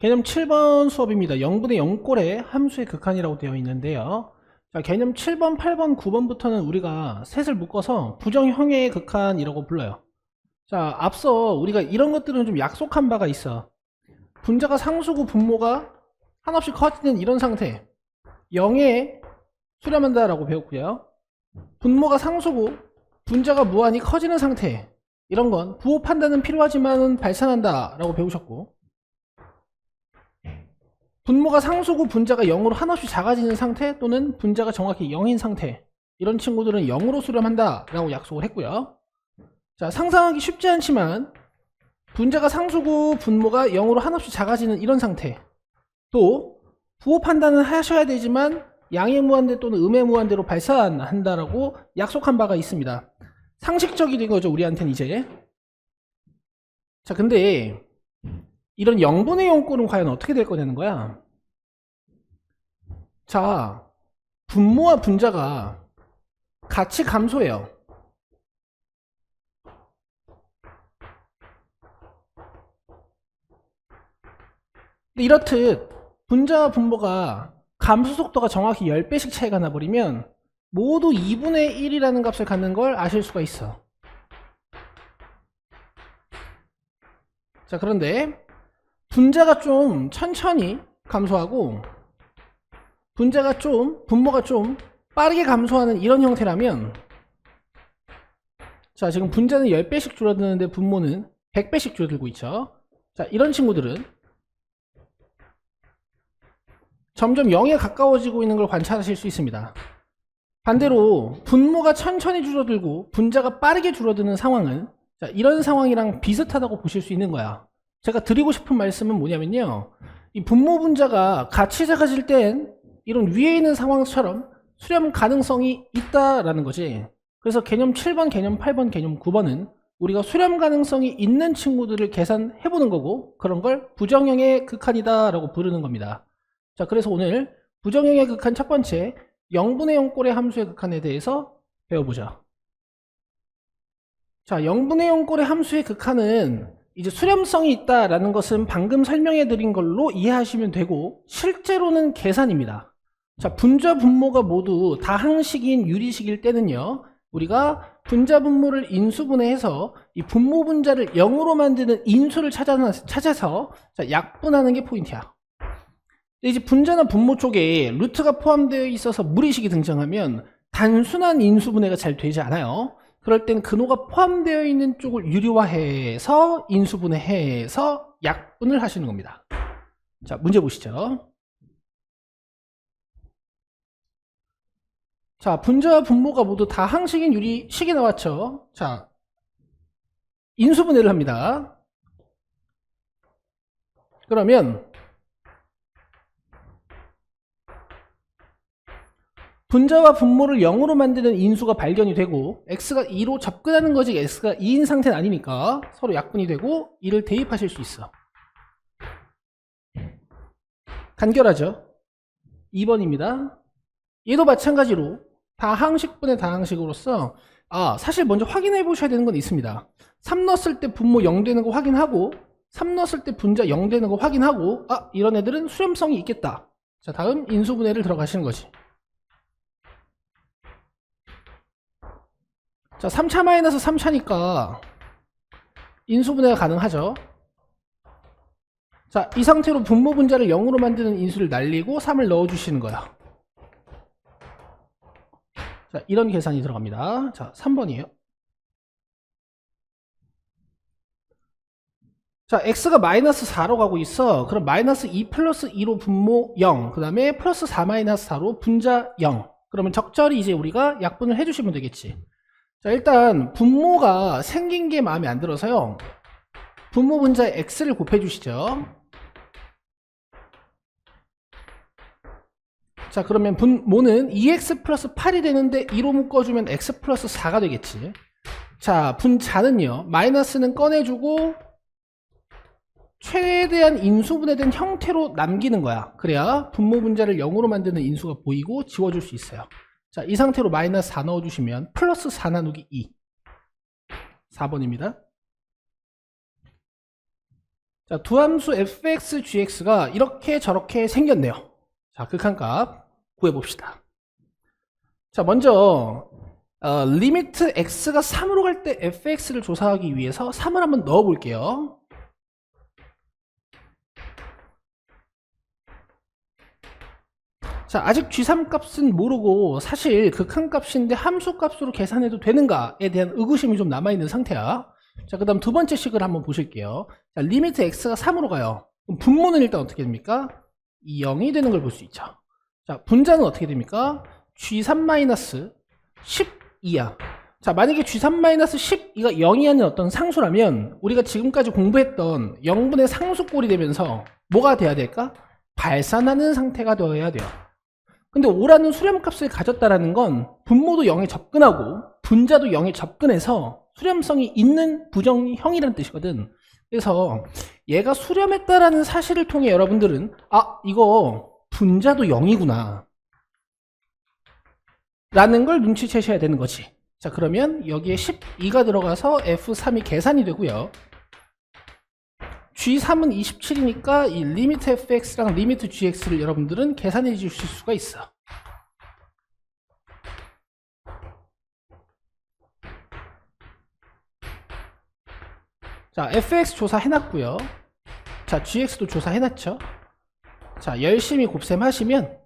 개념 7번 수업입니다. 0분의 0꼴의 함수의 극한이라고 되어 있는데요. 자, 개념 7번, 8번, 9번부터는 우리가 셋을 묶어서 부정형의 극한이라고 불러요. 자, 앞서 우리가 이런 것들은 좀 약속한 바가 있어. 분자가 상수고 분모가 한없이 커지는 이런 상태 0에 수렴한다 라고 배웠고요. 분모가 상수고 분자가 무한히 커지는 상태, 이런 건 부호 판단은 필요하지만 발산한다 라고 배우셨고, 분모가 상수고 분자가 0으로 한없이 작아지는 상태 또는 분자가 정확히 0인 상태, 이런 친구들은 0으로 수렴한다 라고 약속을 했고요. 자, 상상하기 쉽지 않지만 분자가 상수고 분모가 0으로 한없이 작아지는 이런 상태, 또 부호 판단은 하셔야 되지만 양의 무한대 또는 음의 무한대로 발산한다라고 약속한 바가 있습니다. 상식적인 거죠, 우리한테는 이제. 자, 근데 이런 0분의 0꼴은 과연 어떻게 될 거냐는 거야. 자, 분모와 분자가 같이 감소해요. 근데 이렇듯 분자와 분모가 감소 속도가 정확히 10배씩 차이가 나버리면 모두 2분의 1이라는 값을 갖는 걸 아실 수가 있어. 자, 그런데 분자가 좀 천천히 감소하고 분모가 좀 빠르게 감소하는 이런 형태라면, 자, 지금 분자는 10배씩 줄어드는데 분모는 100배씩 줄어들고 있죠. 자, 이런 친구들은 점점 0에 가까워지고 있는 걸 관찰하실 수 있습니다. 반대로 분모가 천천히 줄어들고 분자가 빠르게 줄어드는 상황은, 자, 이런 상황이랑 비슷하다고 보실 수 있는 거야. 제가 드리고 싶은 말씀은 뭐냐면요, 이 분모 분자가 같이 작아질 땐 이런 위에 있는 상황처럼 수렴 가능성이 있다라는 거지. 그래서 개념 7번, 개념 8번, 개념 9번은 우리가 수렴 가능성이 있는 친구들을 계산해 보는 거고, 그런 걸 부정형의 극한이다 라고 부르는 겁니다. 자, 그래서 오늘 부정형의 극한 첫 번째 0분의 0꼴의 함수의 극한에 대해서 배워보자. 자, 0분의 0꼴의 함수의 극한은 이제 수렴성이 있다라는 것은 방금 설명해 드린 걸로 이해하시면 되고, 실제로는 계산입니다. 자, 분자 분모가 모두 다항식인 유리식일 때는요, 우리가 분자 분모를 인수분해해서 이 분모 분자를 0으로 만드는 인수를 찾아서 자, 약분하는 게 포인트야. 이제 분자나 분모 쪽에 루트가 포함되어 있어서 무리식이 등장하면 단순한 인수분해가 잘 되지 않아요. 그럴 땐 근호가 포함되어 있는 쪽을 유리화해서 인수분해해서 약분을 하시는 겁니다. 자, 문제 보시죠. 자, 분자와 분모가 모두 다 항식인 유리식이 나왔죠. 자, 인수분해를 합니다. 그러면 분자와 분모를 0으로 만드는 인수가 발견이 되고, x가 2로 접근하는 거지 x가 2인 상태는 아니니까 서로 약분이 되고 2를 대입하실 수 있어. 간결하죠? 2번입니다. 얘도 마찬가지로 다항식분의 다항식으로서, 사실 먼저 확인해 보셔야 되는 건 있습니다. 3 넣었을 때 분모 0 되는 거 확인하고, 3 넣었을 때 분자 0 되는 거 확인하고, 이런 애들은 수렴성이 있겠다. 자, 다음 인수분해를 들어가시는 거지. 자, 3차 마이너스 3차니까 인수분해가 가능하죠. 자, 이 상태로 분모 분자를 0으로 만드는 인수를 날리고 3을 넣어주시는 거야. 자, 이런 계산이 들어갑니다. 자, 3번이에요. 자, x가 마이너스 4로 가고 있어. 그럼 마이너스 2 플러스 2로 분모 0, 그 다음에 플러스 4 마이너스 4로 분자 0. 그러면 적절히 이제 우리가 약분을 해주시면 되겠지. 자, 일단 분모가 생긴 게 마음에 안 들어서요, 분모 분자에 x를 곱해 주시죠. 자, 그러면 분모는 2x 플러스 8이 되는데 2로 묶어주면 x 플러스 4가 되겠지. 자, 분자는요, 마이너스는 꺼내주고 최대한 인수분해된 형태로 남기는 거야. 그래야 분모 분자를 0으로 만드는 인수가 보이고 지워줄 수 있어요. 자, 이 상태로 마이너스 4 넣어주시면 플러스 4 나누기 2. 4번입니다. 자, 두 함수 fx, gx가 이렇게 저렇게 생겼네요. 자, 극한값 구해봅시다. 자, 먼저 리미트 x가 3으로 갈 때 fx를 조사하기 위해서 3을 한번 넣어 볼게요. 자, 아직 g3 값은 모르고 사실 극한값인데 함수 값으로 계산해도 되는가에 대한 의구심이 좀 남아있는 상태야. 자, 그 다음 두 번째 식을 한번 보실게요. 자, 리미트 x가 3으로 가요. 그럼 분모는 일단 어떻게 됩니까? 0이 되는 걸 볼 수 있죠. 자, 분자는 어떻게 됩니까? g3-12야. 자, 만약에 g3-12가 0이 아닌 어떤 상수라면 우리가 지금까지 공부했던 0분의 상수꼴이 되면서 뭐가 돼야 될까? 발산하는 상태가 되어야 돼요. 근데 5라는 수렴값을 가졌다라는 건 분모도 0에 접근하고 분자도 0에 접근해서 수렴성이 있는 부정형이라는 뜻이거든. 그래서 얘가 수렴했다라는 사실을 통해 여러분들은 이거 분자도 0이구나 라는 걸 눈치채셔야 되는 거지. 자, 그러면 여기에 12가 들어가서 F3이 계산이 되고요. G3은 27이니까 이 리미트 fx랑 리미트 gx를 여러분들은 계산해 주실 수가 있어. 자, fx 조사해놨고요. 자, gx도 조사해놨죠. 자, 열심히 곱셈하시면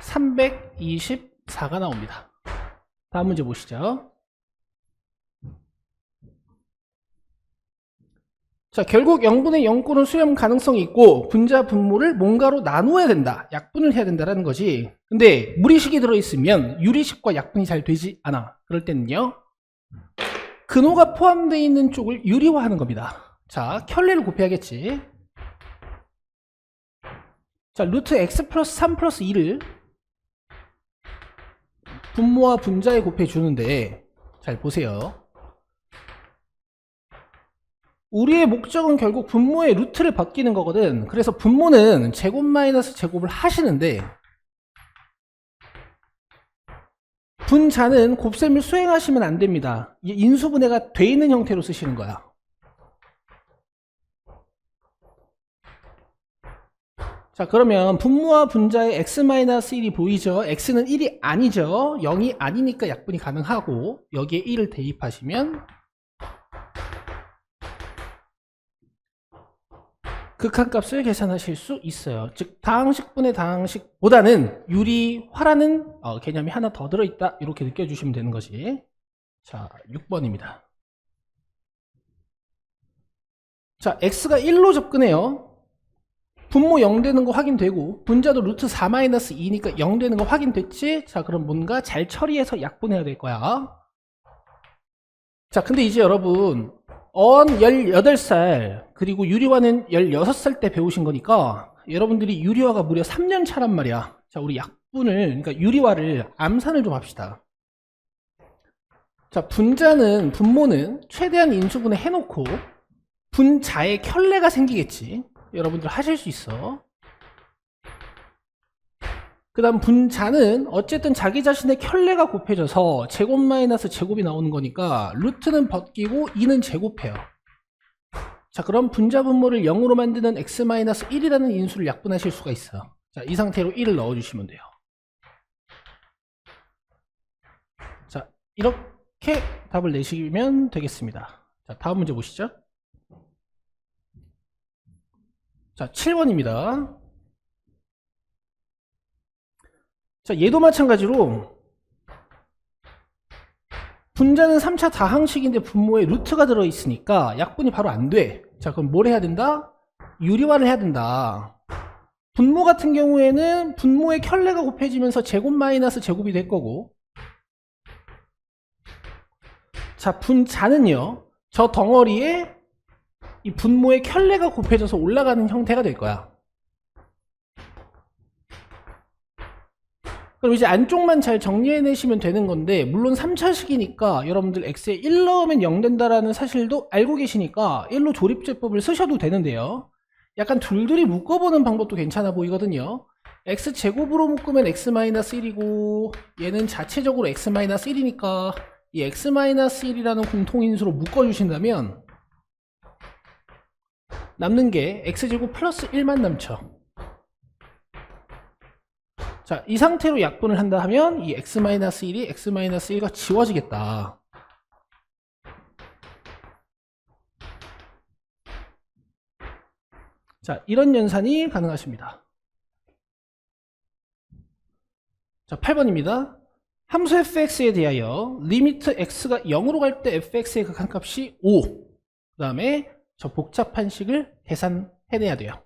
324가 나옵니다. 다음 문제 보시죠. 자, 결국 0분의 0꼴은 수렴 가능성이 있고 분자 분모를 뭔가로 나누어야 된다. 약분을 해야 된다라는 거지. 근데 무리식이 들어있으면 유리식과 약분이 잘 되지 않아. 그럴 때는요, 근호가 포함되어 있는 쪽을 유리화하는 겁니다. 자, 켤레를 곱해야겠지. 자, 루트 x 플러스 3 플러스 2를 분모와 분자에 곱해주는데, 잘 보세요. 우리의 목적은 결국 분모의 루트를 벗기는 거거든. 그래서 분모는 제곱 마이너스 제곱을 하시는데 분자는 곱셈을 수행하시면 안 됩니다. 인수분해가 돼 있는 형태로 쓰시는 거야. 자, 그러면 분모와 분자의 x-1이 보이죠? x는 1이 아니죠. 0이 아니니까 약분이 가능하고 여기에 1을 대입하시면 극한값을 계산하실 수 있어요. 즉 다항식분의 다항식보다는 유리화라는 개념이 하나 더 들어있다, 이렇게 느껴주시면 되는 것이. 자, 6번입니다. 자, x가 1로 접근해요. 분모 0 되는 거 확인되고 분자도 루트 4-2니까 0 되는 거 확인됐지? 자, 그럼 뭔가 잘 처리해서 약분해야 될 거야. 자, 근데 이제 여러분 18살 그리고 유리화는 16살 때 배우신 거니까 여러분들이 유리화가 무려 3년 차란 말이야. 자, 우리 약분을, 그러니까 유리화를 암산을 좀 합시다. 자, 분모는 최대한 인수분해 해놓고 분자에 켤레가 생기겠지. 여러분들 하실 수 있어. 그 다음 분자는 어쨌든 자기 자신의 켤레가 곱해져서 제곱 마이너스 제곱이 나오는 거니까 루트는 벗기고 2는 제곱해요. 자, 그럼 분자 분모를 0으로 만드는 x-1이라는 인수를 약분하실 수가 있어. 자, 이 상태로 1을 넣어주시면 돼요. 자, 이렇게 답을 내시면 되겠습니다. 자, 다음 문제 보시죠. 자, 7번입니다. 자, 얘도 마찬가지로 분자는 3차 다항식인데 분모에 루트가 들어있으니까 약분이 바로 안 돼. 자, 그럼 뭘 해야 된다? 유리화를 해야 된다. 분모 같은 경우에는 분모의 켤레가 곱해지면서 제곱 마이너스 제곱이 될 거고, 자, 분자는요, 저 덩어리에 이 분모의 켤레가 곱해져서 올라가는 형태가 될 거야. 그럼 이제 안쪽만 잘 정리해내시면 되는 건데, 물론 3차식이니까 여러분들 x에 1 넣으면 0 된다라는 사실도 알고 계시니까 1로 조립제법을 쓰셔도 되는데요. 약간 둘둘이 묶어보는 방법도 괜찮아 보이거든요. x제곱으로 묶으면 x-1이고 얘는 자체적으로 x-1이니까 이 x-1이라는 공통인수로 묶어주신다면 남는 게 x제곱 플러스 1만 남죠. 자, 이 상태로 약분을 한다 하면 이 x-1이 x-1과 지워지겠다. 자, 이런 연산이 가능하십니다. 자, 8번입니다. 함수 fx에 대하여 리미트 x가 0으로 갈 때 fx의 극한값이 5. 그 다음에 저 복잡한 식을 계산해내야 돼요.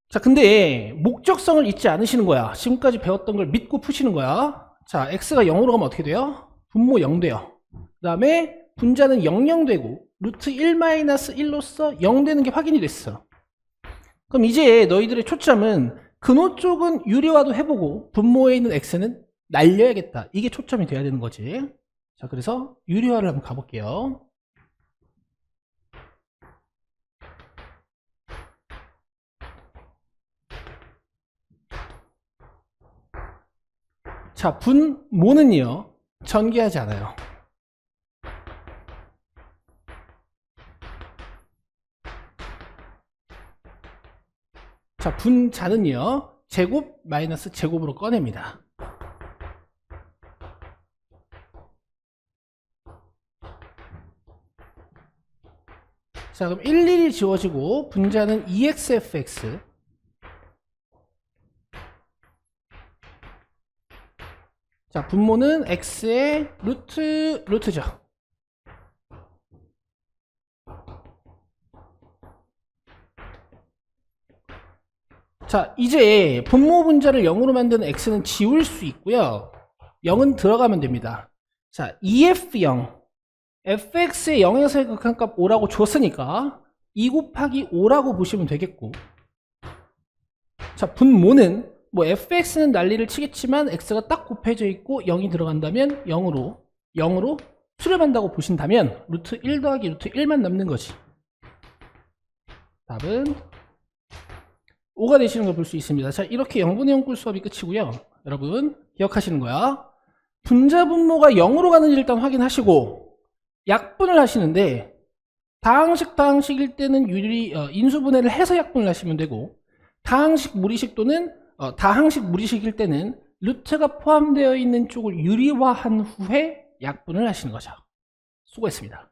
자, 근데 목적성을 잊지 않으시는 거야. 지금까지 배웠던 걸 믿고 푸시는 거야. 자, x가 0으로 가면 어떻게 돼요? 분모 0 돼요. 그 다음에 분자는 00 되고 루트 1-1로서 0 되는 게 확인이 됐어. 그럼 이제 너희들의 초점은 근호 쪽은 유리화도 해보고 분모에 있는 x는 날려야겠다. 이게 초점이 돼야 되는 거지. 자, 그래서 유리화를 한번 가볼게요. 자, 분모는요 전개하지 않아요. 자, 분자는요 제곱 마이너스 제곱으로 꺼냅니다. 자, 그럼 일일이 지워지고 분자는 2xfx. 자, 분모는 x의 루트죠. 자, 이제 분모 분자를 0으로 만드는 x는 지울 수 있고요. 0은 들어가면 됩니다. 자, EF0 fx의 0에서의 극한값 5라고 줬으니까 2 곱하기 5라고 보시면 되겠고, 자, 분모는 뭐 fx는 난리를 치겠지만 x가 딱 곱해져 있고 0이 들어간다면 0으로 수렴한다고 보신다면 루트 1 더하기 루트 1만 남는 거지. 답은 5가 되시는 걸 볼 수 있습니다. 자, 이렇게 0분의 0꼴 수업이 끝이고요. 여러분 기억하시는 거야. 분자 분모가 0으로 가는지 일단 확인하시고 약분을 하시는데 다항식일 때는 인수분해를 해서 약분을 하시면 되고, 다항식 무리식 또는 다항식 무리식일 때는 루트가 포함되어 있는 쪽을 유리화한 후에 약분을 하시는 거죠. 수고했습니다.